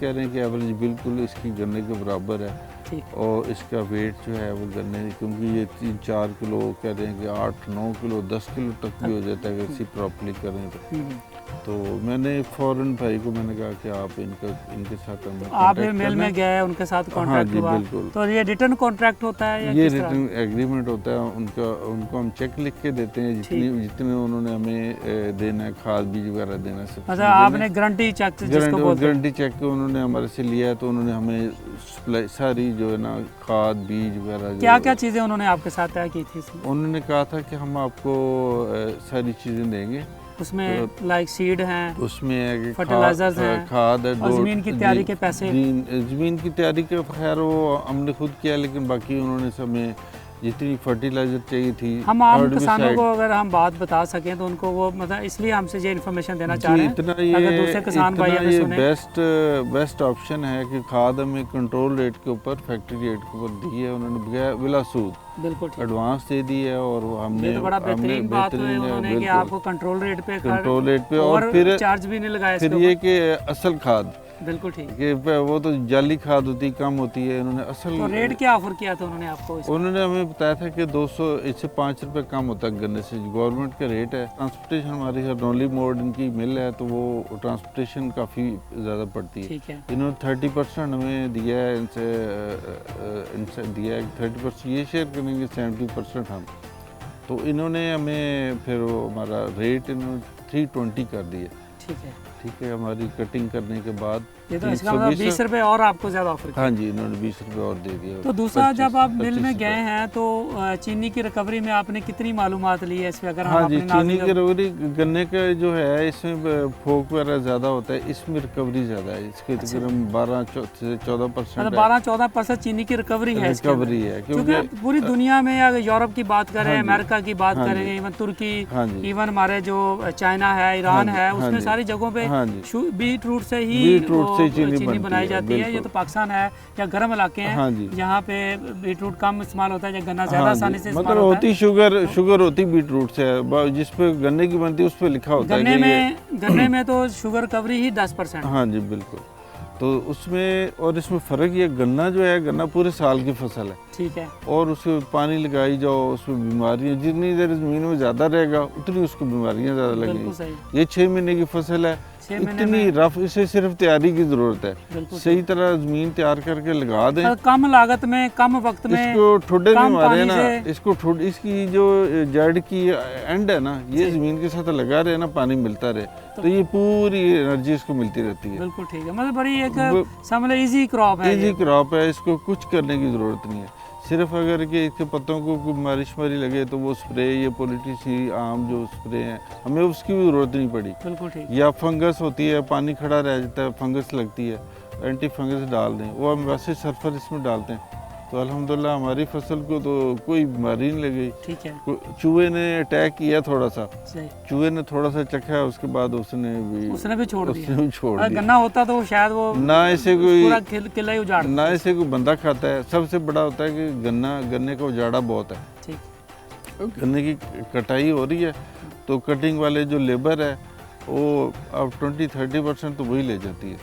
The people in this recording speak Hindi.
कह रहे हैं कि एवरेज बिल्कुल इसकी गन्ने के बराबर है ठीक। और इसका वेट जो है वो गन्ने, क्योंकि ये 3-4 किलो कह रहे हैं कि 8-9 किलो 10 किलो तक भी हो जाता है अगर इसी प्रॉपर्ली करें तो मैंने फ़ौरन भाई को मैंने कहा कि आप इनके साथ हमें आप फिर मेल में गए, उनके साथ हाँ कॉन्ट्रैक्ट जी हुआ? बिल्कुल। तो ये रिटर्न कॉन्ट्रैक्ट होता है या ये किस तरह? रिटर्न एग्रीमेंट होता है उनको हम चेक लिख के देते हैं जितने उन्होंने हमें देना है, खाद बीज वगैरह देना है सब। अच्छा, आपने गारंटी चेक जिसको बोलते हैं? गारंटी चेक उन्होंने हमारे से लिया है, तो उन्होंने हमें सप्लाई सारी जो है ना खाद बीज वगैरह क्या क्या चीज़ें उन्होंने आपके साथ तय की थी इसमें? उन्होंने कहा था कि हम आपको सारी चीज़ें देंगे। उसमें लाइक सीड हैं, उसमें है कि फर्टिलाइजर्स हैं, खाद है, और ज़मीन की तैयारी के पैसे? ज़मीन की तैयारी का खैर वो हमने खुद किया, लेकिन बाकी उन्होंने हमें जितनी फर्टिलाइजर चाहिए थी। हम आम किसानों को अगर हम बात बता सकें तो उनको वो मतलब इसलिए हमसे ये इन्फॉर्मेशन देना चाह रहे हैं अगर दूसरे किसान भाई हमें सुने। बेस्ट ऑप्शन है कि खाद हमें कंट्रोल रेट के ऊपर, फैक्ट्री रेट के ऊपर दी है उन्होंने बिला सूद, बिल्कुल एडवांस दे दी है। और हमने तो बड़ा बेहतरीन बात है उन्होंने कि आपको कंट्रोल रेट पे और फिर चार्ज भी नहीं लगाया। फिर ये कि असल खाद, बिल्कुल ठीक, कि वो तो जाली खाद होती कम होती है, इन्होंने असल। तो रेट क्या ऑफर किया था उन्होंने आपको? उन्होंने हमें बताया था कि 200 इससे 5 रुपए कम होता है गन्ने से, गवर्नमेंट का रेट है। ट्रांसपोर्टेशन हमारी हरनौली मोड़ इनकी मिल है, तो वो ट्रांसपोर्टेशन काफ़ी ज़्यादा पड़ती है। ठीक है। इन्होंने 30% हमें दिया है, इनसे दिया है 30%, ये शेयर करेंगे 70% हम। तो इन्होंने हमें फिर वो हमारा रेट इन्होंने 320 कर दिया। ठीक है, हमारी कटिंग करने के बाद ये तो इसका मतलब 20 रुपए और आपको ज़्यादा ऑफर किया? हाँ जी, इन्होंने 20 रुपए और दे दिया। तो दूसरा, जब आप मिल में गए हैं तो चीनी की रिकवरी में आपने कितनी मालूमात ली है इसमें? अगर हाँ जी, चीनी की रिकवरी गन्ने का जो है इसमें फोक वगैरह ज़्यादा होता है, इसमें रिकवरी ज़्यादा है। इसके तकरीबन 12 से 14%, 12-14% चीनी की रिकवरी है क्योंकि पूरी दुनिया में अगर यूरोप की बात करें, अमेरिका की बात करें, इवन तुर्की, इवन हमारे जो चाइना है, ईरान है, उसमें सारी जगहों पे बीट रूट से ही चीनी बनाई जाती है। ये तो पाकिस्तान है या गर्म इलाके हैं जहाँ पे बीट रूट कम इस्तेमाल होता है, या गन्ना ज़्यादा आसानी से मतलब होती शुगर होती बीट रूट से, जिस पे गन्ने की बनती है उस पे लिखा होता है गन्ने में तो शुगर रिकवरी ही 10%। हाँ जी बिल्कुल। तो उसमें और इसमें फ़र्क ये, गन्ना जो है, गन्ना पूरे साल की फसल है। ठीक है। और उसमें पानी लगाई जाओ, उसमें बीमारियाँ जितनी देर ज़मीन में ज़्यादा रहेगा उतनी उसको बीमारियाँ ज़्यादा लगेंगी। ये 6 महीने की फसल है, इतनी रफ, इसे सिर्फ तैयारी की ज़रूरत है। सही तरह ज़मीन तैयार करके लगा दें, कम लागत में, कम वक्त में। इसको ठुड्डे नहीं मारे ना, इसको इसकी जो जड़ की एंड है ना, ये ज़मीन के साथ लगा रहे ना, पानी मिलता रहे, तो ये पूरी एनर्जी इसको मिलती रहती है। बिल्कुल ठीक है, मतलब बड़ी एक समझ इजी क्रॉप है। इजी क्रॉप है, इसको कुछ करने की ज़रूरत नहीं है। सिर्फ अगर कि इसके पत्तों को कोई मारी लगे तो वो स्प्रे, ये पॉलिटिसी आम जो स्प्रे हैं, हमें उसकी भी ज़रूरत नहीं पड़ी। बिल्कुल ठीक। या फंगस होती है, पानी खड़ा रह जाता है, फंगस लगती है, एंटी फंगस डाल दें, वो हम वैसे सल्फर इसमें डालते हैं, तो अल्हम्दुलिल्लाह हमारी फसल को तो कोई बीमारी नहीं लगी। ठीक है। चूहे ने अटैक किया थोड़ा सा, चूहे ने थोड़ा सा चखा, उसके बाद उसने भी छोड़ दिया। गन्ना होता तो शायद वो ना इसे कोई किला ही उजाड़, ना इसे कोई बंदा खाता है। सबसे बड़ा होता है कि गन्ने का उजाड़ा बहुत है। ठीक। गन्ने की कटाई हो रही है तो कटिंग वाले जो लेबर है वो अब 20-30% तो वही ले जाती है।